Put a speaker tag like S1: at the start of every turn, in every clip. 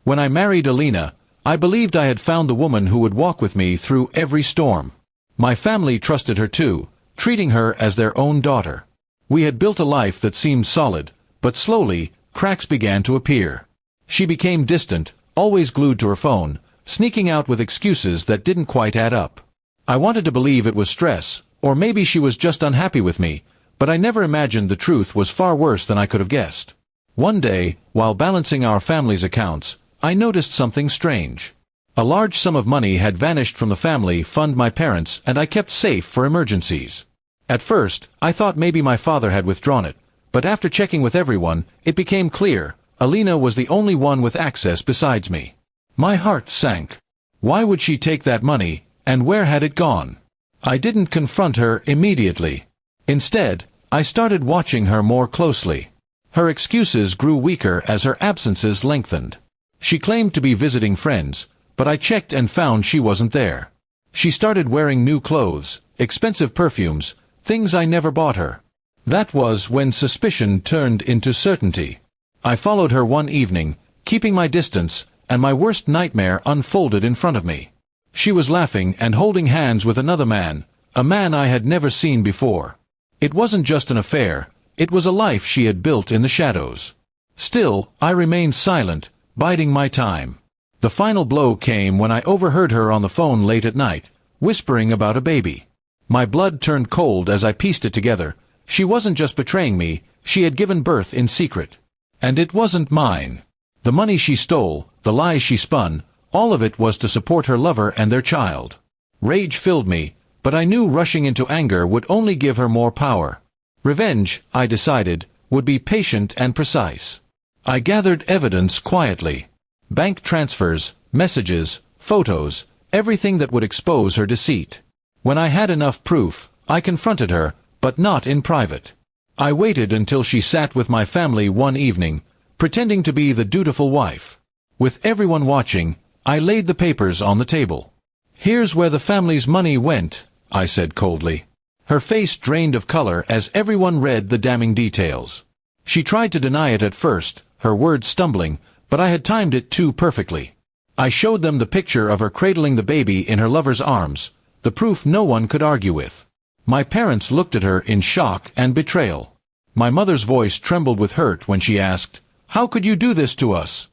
S1: When I married Alina, I believed I had found the woman who would walk with me through every storm. My family trusted her too, treating her as their own daughter. We had built a life that seemed solid, but slowly, cracks began to appear. She became distant, always glued to her phone, sneaking out with excuses that didn't quite add up. I wanted to believe it was stress, or maybe she was just unhappy with me, but I never imagined the truth was far worse than I could have guessed. One day, while balancing our family's accounts, I noticed something strange. A large sum of money had vanished from the family fund my parents, and I kept safe for emergencies. At first, I thought maybe my father had withdrawn it, but after checking with everyone, it became clear, Alina was the only one with access besides me. My heart sank. Why would she take that money, and where had it gone? I didn't confront her immediately. Instead, I started watching her more closely. Her excuses grew weaker as her absences lengthened. She claimed to be visiting friends, but I checked and found she wasn't there. She started wearing new clothes, expensive perfumes, things I never bought her. That was when suspicion turned into certainty. I followed her one evening, keeping my distance, and my worst nightmare unfolded in front of me. She was laughing and holding hands with another man, a man I had never seen before. It wasn't just an affair, it was a life she had built in the shadows. Still, I remained silent, biding my time. The final blow came when I overheard her on the phone late at night, whispering about a baby. My blood turned cold as I pieced it together. She wasn't just betraying me, she had given birth in secret. And it wasn't mine. The money she stole, the lies she spun, all of it was to support her lover and their child. Rage filled me, but I knew rushing into anger would only give her more power. Revenge, I decided, would be patient and precise. I gathered evidence quietly. Bank transfers, messages, photos, everything that would expose her deceit. When I had enough proof, I confronted her, but not in private. I waited until she sat with my family one evening, pretending to be the dutiful wife. With everyone watching, I laid the papers on the table. "Here's where the family's money went," I said coldly. Her face drained of color as everyone read the damning details. She tried to deny it at first, her words stumbling, but I had timed it too perfectly. I showed them the picture of her cradling the baby in her lover's arms, the proof no one could argue with. My parents looked at her in shock and betrayal. My mother's voice trembled with hurt when she asked, "How could you do this to us?"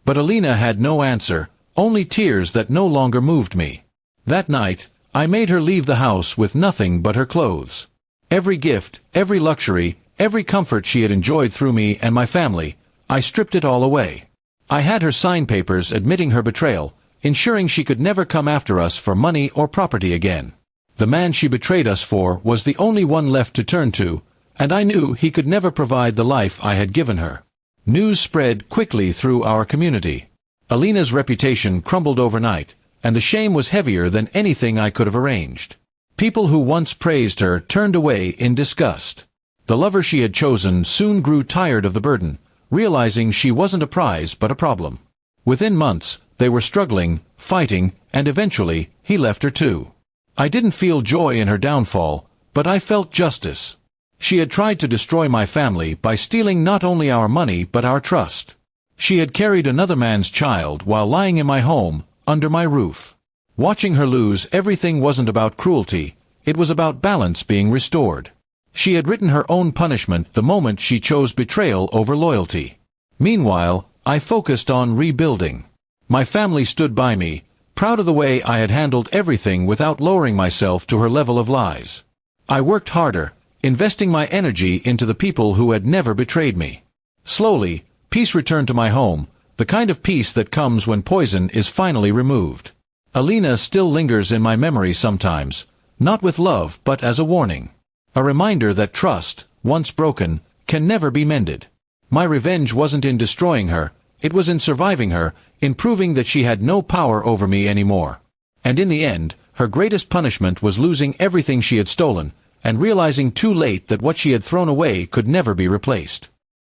S1: But Alina had no answer, only tears that no longer moved me. That night, I made her leave the house with nothing but her clothes. Every gift, every luxury, every comfort she had enjoyed through me and my family, I stripped it all away. I had her sign papers admitting her betrayal, ensuring she could never come after us for money or property again. The man she betrayed us for was the only one left to turn to, and I knew he could never provide the life I had given her. News spread quickly through our community. Alina's reputation crumbled overnight, and the shame was heavier than anything I could have arranged. People who once praised her turned away in disgust. The lover she had chosen soon grew tired of the burden, realizing she wasn't a prize but a problem. Within months, they were struggling, fighting, and eventually, he left her too. I didn't feel joy in her downfall, but I felt justice. She had tried to destroy my family by stealing not only our money but our trust. She had carried another man's child while lying in my home, under my roof. Watching her lose everything wasn't about cruelty, it was about balance being restored. She had written her own punishment the moment she chose betrayal over loyalty. Meanwhile, I focused on rebuilding. My family stood by me, proud of the way I had handled everything without lowering myself to her level of lies. I worked harder, investing my energy into the people who had never betrayed me. Slowly, peace returned to my home, the kind of peace that comes when poison is finally removed. Alina still lingers in my memory sometimes, not with love but as a warning. A reminder that trust, once broken, can never be mended. My revenge wasn't in destroying her, it was in surviving her, in proving that she had no power over me anymore. And in the end, her greatest punishment was losing everything she had stolen, and realizing too late that what she had thrown away could never be replaced.